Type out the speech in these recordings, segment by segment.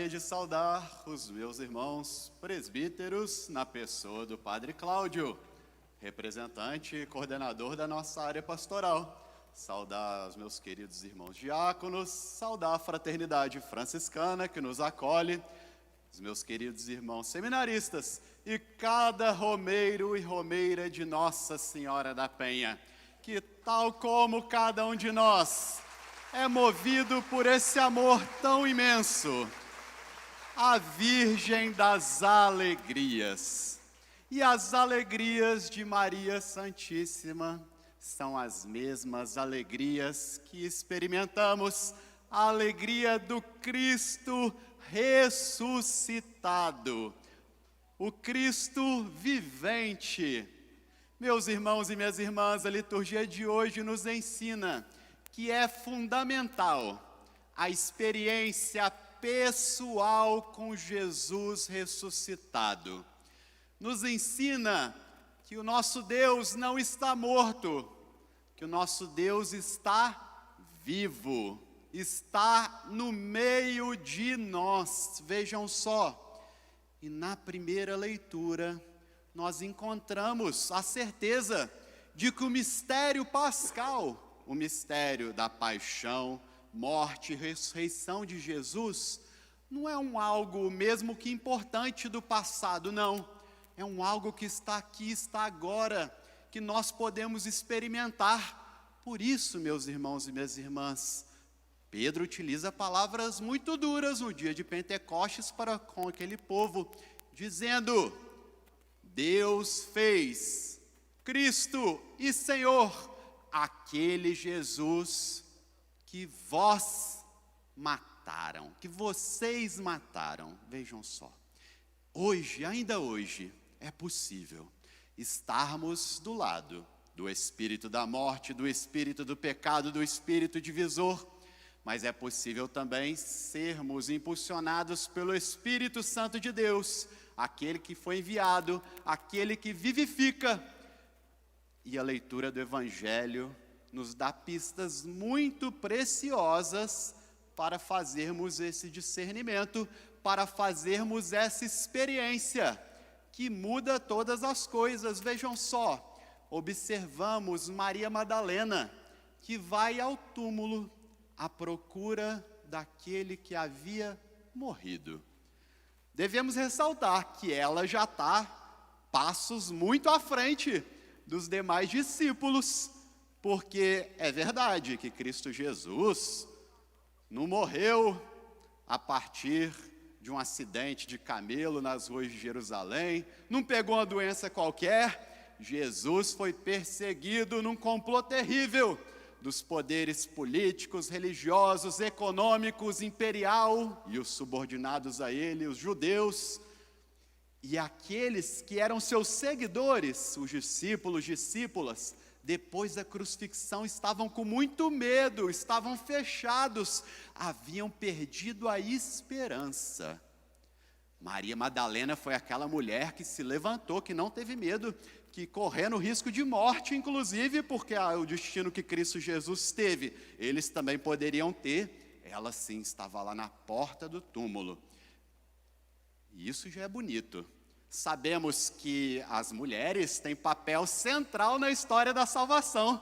de saudar os meus irmãos presbíteros na pessoa do Padre Cláudio, representante e coordenador da nossa área pastoral. Saudar os meus queridos irmãos diáconos, saudar a fraternidade franciscana que nos acolhe, os meus queridos irmãos seminaristas e cada romeiro e romeira de Nossa Senhora da Penha, que tal como cada um de nós é movido por esse amor tão imenso, a Virgem das Alegrias. E as alegrias de Maria Santíssima são as mesmas alegrias que experimentamos, a alegria do Cristo ressuscitado, o Cristo vivente. Meus irmãos e minhas irmãs, a liturgia de hoje nos ensina que é fundamental a experiência pessoal com Jesus ressuscitado. Nos ensina que o nosso Deus não está morto, que o nosso Deus está vivo, está no meio de nós. Vejam só, e na primeira leitura nós encontramos a certeza de que o mistério pascal, o mistério da paixão, morte e ressurreição de Jesus, não é algo mesmo que importante do passado, não. É algo que está aqui, está agora, que nós podemos experimentar. Por isso, meus irmãos e minhas irmãs, Pedro utiliza palavras muito duras no dia de Pentecostes para com aquele povo, dizendo: Deus fez Cristo e Senhor, aquele Jesus que vós mataram, que vocês mataram. Vejam só, hoje, ainda hoje, é possível estarmos do lado do espírito da morte, do espírito do pecado, do espírito divisor, mas é possível também sermos impulsionados pelo Espírito Santo de Deus, aquele que foi enviado, aquele que vivifica. E a leitura do Evangelho nos dá pistas muito preciosas para fazermos esse discernimento, para fazermos essa experiência que muda todas as coisas. Vejam só, observamos Maria Madalena, que vai ao túmulo à procura daquele que havia morrido. Devemos ressaltar que ela já está passos muito à frente dos demais discípulos, porque é verdade que Cristo Jesus não morreu a partir de um acidente de camelo nas ruas de Jerusalém, não pegou uma doença qualquer. Jesus foi perseguido num complô terrível dos poderes políticos, religiosos, econômicos, imperial e os subordinados a ele, os judeus. E aqueles que eram seus seguidores, os discípulos, discípulas, depois da crucifixão estavam com muito medo, estavam fechados, haviam perdido a esperança. Maria Madalena foi aquela mulher que se levantou, que não teve medo, que correndo o risco de morte, inclusive, porque o destino que Cristo Jesus teve, eles também poderiam ter. Ela sim estava lá na porta do túmulo. E isso já é bonito. Sabemos que as mulheres têm papel central na história da salvação.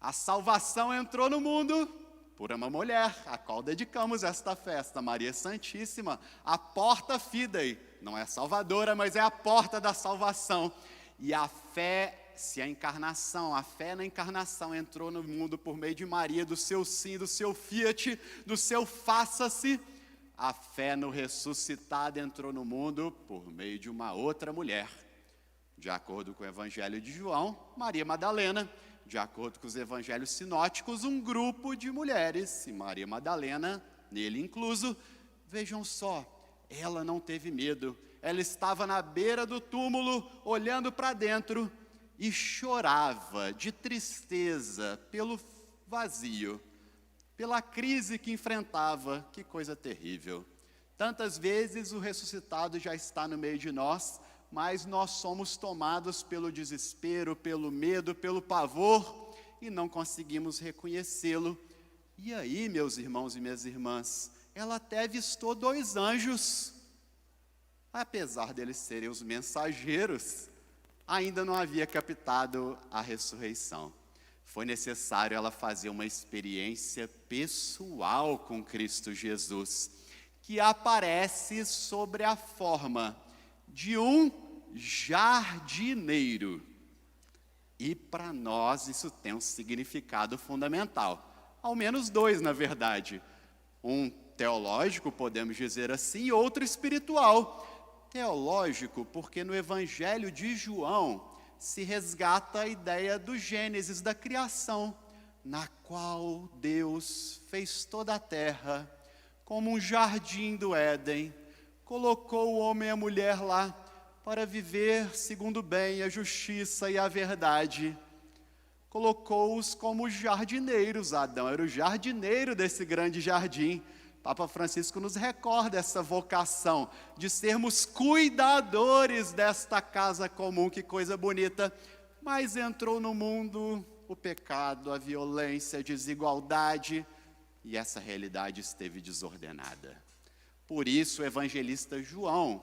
A salvação entrou no mundo por uma mulher, a qual dedicamos esta festa, Maria Santíssima, a porta fidei, não é salvadora, mas é a porta da salvação. E a fé, se a encarnação, a fé na encarnação entrou no mundo por meio de Maria, do seu sim, do seu fiat, do seu faça-se, a fé no ressuscitado entrou no mundo por meio de uma outra mulher. De acordo com o Evangelho de João, Maria Madalena. De acordo com os evangelhos sinóticos, um grupo de mulheres, e Maria Madalena, nele incluso. Vejam só, ela não teve medo. Ela estava na beira do túmulo, olhando para dentro, e chorava de tristeza pelo vazio, pela crise que enfrentava. Que coisa terrível. Tantas vezes o ressuscitado já está no meio de nós, mas nós somos tomados pelo desespero, pelo medo, pelo pavor, e não conseguimos reconhecê-lo. E aí, meus irmãos e minhas irmãs, ela até avistou 2 anjos. Apesar deles serem os mensageiros, ainda não havia captado a ressurreição. Foi necessário ela fazer uma experiência pessoal com Cristo Jesus, que aparece sobre a forma de um jardineiro. E para nós isso tem um significado fundamental. Ao menos 2, na verdade. Um teológico, podemos dizer assim, e outro espiritual. Teológico, porque no Evangelho de João se resgata a ideia do Gênesis, da criação, na qual Deus fez toda a terra como um jardim do Éden, colocou o homem e a mulher lá para viver segundo o bem, a justiça e a verdade. Colocou-os como jardineiros. Adão era o jardineiro desse grande jardim. Papa Francisco nos recorda essa vocação de sermos cuidadores desta casa comum, que coisa bonita. Mas entrou no mundo o pecado, a violência, a desigualdade, e essa realidade esteve desordenada. Por isso o evangelista João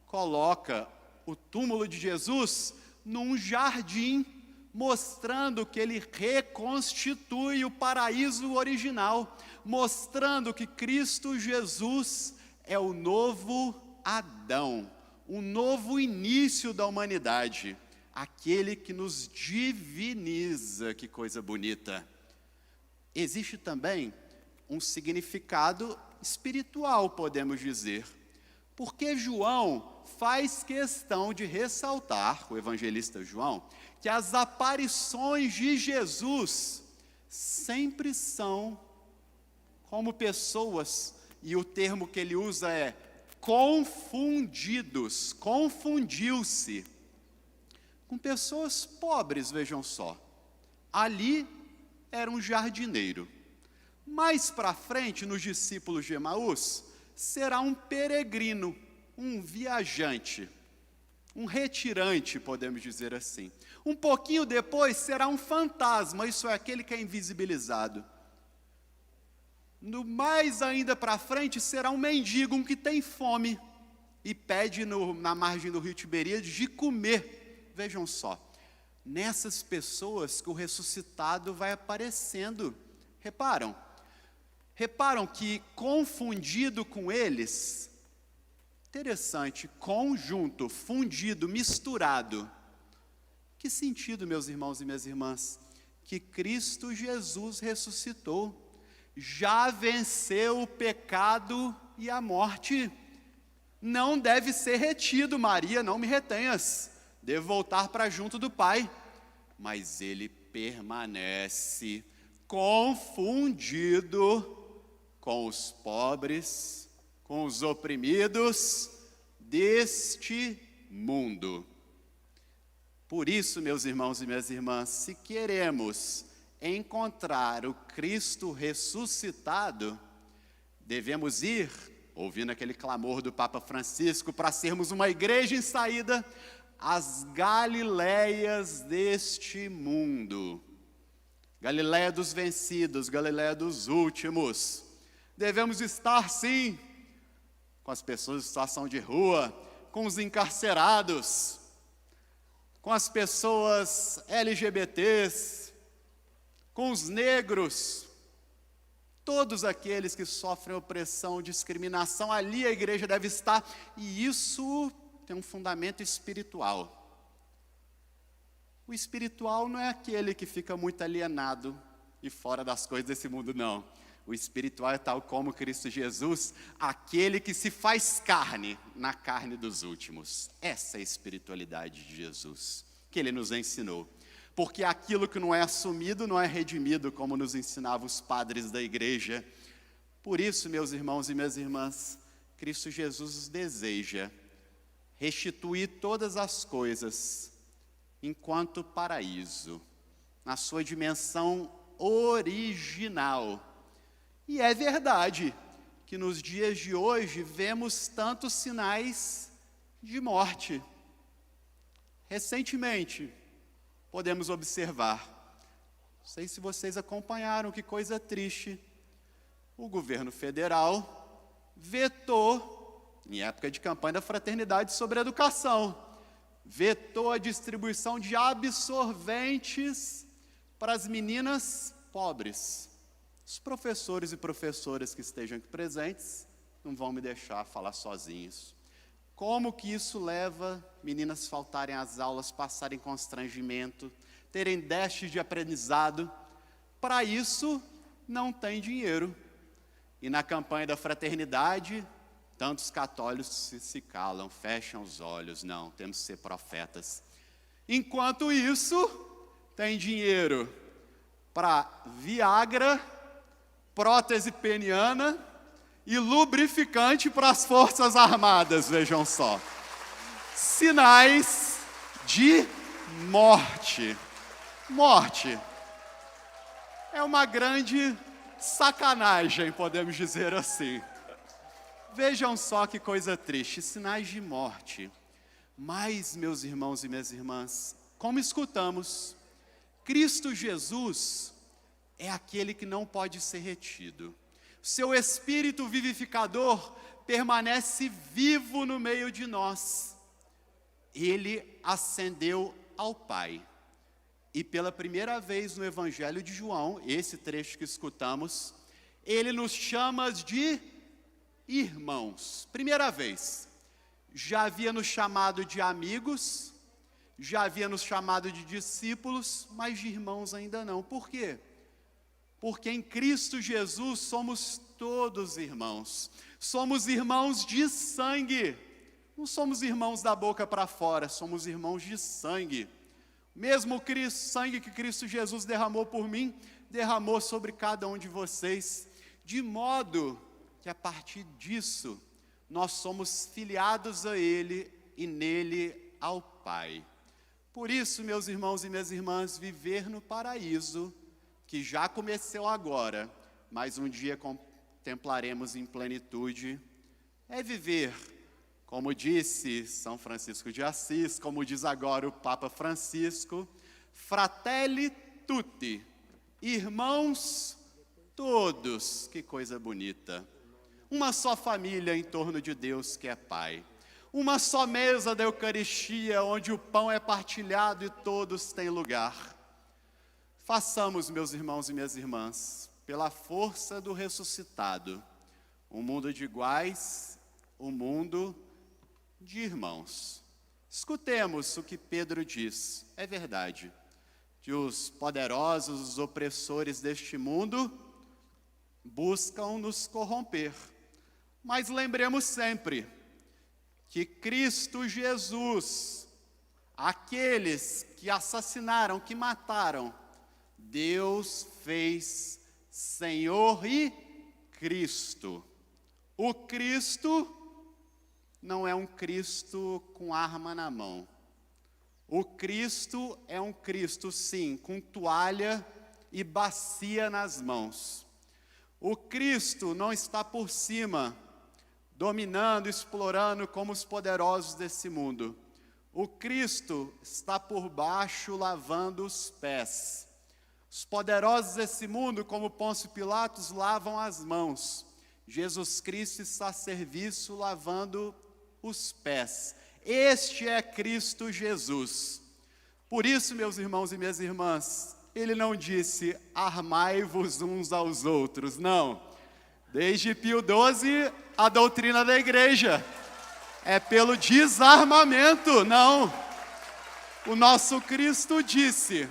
coloca o túmulo de Jesus num jardim, mostrando que ele reconstitui o paraíso original, mostrando que Cristo Jesus é o novo Adão, um novo início da humanidade, aquele que nos diviniza. Que coisa bonita! Existe também um significado espiritual, podemos dizer, porque João faz questão de ressaltar, o evangelista João, que as aparições de Jesus sempre são como pessoas, e o termo que ele usa é confundidos, confundiu-se com pessoas pobres, vejam só. Ali era um jardineiro. Mais para frente, nos discípulos de Emaús, será um peregrino, um viajante, um retirante, podemos dizer assim. Um pouquinho depois será um fantasma, isso é aquele que é invisibilizado. No mais ainda para frente será um mendigo, um que tem fome e pede na margem do rio Tiberíades de comer. Vejam só, nessas pessoas que o ressuscitado vai aparecendo. Reparam que confundido com eles, interessante, conjunto, fundido, misturado. Que sentido, meus irmãos e minhas irmãs? Que Cristo Jesus ressuscitou, já venceu o pecado e a morte. Não deve ser retido, Maria, não me retenhas, devo voltar para junto do Pai. Mas ele permanece confundido com os pobres, com os oprimidos deste mundo. Por isso, meus irmãos e minhas irmãs, se queremos encontrar o Cristo ressuscitado, devemos ir, ouvindo aquele clamor do Papa Francisco, para sermos uma igreja em saída, às Galileias deste mundo. Galileia dos vencidos, Galileia dos últimos. Devemos estar, sim, com as pessoas em situação de rua, com os encarcerados, com as pessoas LGBTs, com os negros, todos aqueles que sofrem opressão, discriminação. Ali a igreja deve estar, e isso tem um fundamento espiritual. O espiritual não é aquele que fica muito alienado e fora das coisas desse mundo, não. O espiritual é tal como Cristo Jesus, aquele que se faz carne, na carne dos últimos. Essa é a espiritualidade de Jesus, que ele nos ensinou. Porque aquilo que não é assumido não é redimido, como nos ensinavam os padres da igreja. Por isso, meus irmãos e minhas irmãs, Cristo Jesus deseja restituir todas as coisas enquanto paraíso, na sua dimensão original. E é verdade que nos dias de hoje vemos tantos sinais de morte. Recentemente, podemos observar, não sei se vocês acompanharam, que coisa triste, o governo federal vetou, em época de campanha da Fraternidade sobre a educação, vetou a distribuição de absorventes para as meninas pobres. Os professores e professoras que estejam aqui presentes não vão me deixar falar sozinhos. Como que isso leva meninas a faltarem às aulas, passarem constrangimento, terem déficit de aprendizado? Para isso, não tem dinheiro. E na campanha da Fraternidade, tantos católicos se calam, fecham os olhos. Não, temos que ser profetas. Enquanto isso, tem dinheiro para Viagra, prótese peniana e lubrificante para as Forças Armadas, vejam só. Sinais de morte. Morte. É uma grande sacanagem, podemos dizer assim. Vejam só que coisa triste, sinais de morte. Mas, meus irmãos e minhas irmãs, como escutamos, Cristo Jesus é aquele que não pode ser retido. Seu Espírito vivificador permanece vivo no meio de nós. Ele ascendeu ao Pai. E pela primeira vez no Evangelho de João, esse trecho que escutamos, ele nos chama de irmãos. Primeira vez. Já havia nos chamado de amigos, já havia nos chamado de discípulos, mas de irmãos ainda não. Por quê? Porque em Cristo Jesus somos todos irmãos. Somos irmãos de sangue. Não somos irmãos da boca para fora, somos irmãos de sangue. Mesmo o sangue que Cristo Jesus derramou por mim, derramou sobre cada um de vocês, de modo que a partir disso, nós somos filiados a Ele e nele ao Pai. Por isso, meus irmãos e minhas irmãs, viver no paraíso, que já começou agora, mas um dia contemplaremos em plenitude, é viver, como disse São Francisco de Assis, como diz agora o Papa Francisco, fratelli tutti, irmãos todos, que coisa bonita. Uma só família em torno de Deus que é Pai. Uma só mesa da Eucaristia, onde o pão é partilhado e todos têm lugar. Façamos, meus irmãos e minhas irmãs, pela força do ressuscitado, um mundo de iguais, um mundo de irmãos. Escutemos o que Pedro diz. É verdade que os poderosos, os opressores deste mundo buscam nos corromper. Mas lembremos sempre que Cristo Jesus, aqueles que assassinaram, que mataram, Deus fez Senhor e Cristo. O Cristo não é um Cristo com arma na mão. O Cristo é um Cristo, sim, com toalha e bacia nas mãos. O Cristo não está por cima, dominando, explorando como os poderosos desse mundo. O Cristo está por baixo, lavando os pés. Os poderosos desse mundo, como Pôncio Pilatos, lavam as mãos. Jesus Cristo está a serviço, lavando os pés. Este é Cristo Jesus. Por isso, meus irmãos e minhas irmãs, ele não disse, armai-vos uns aos outros, não. Desde Pio XII, a doutrina da igreja é pelo desarmamento, não. O nosso Cristo disse,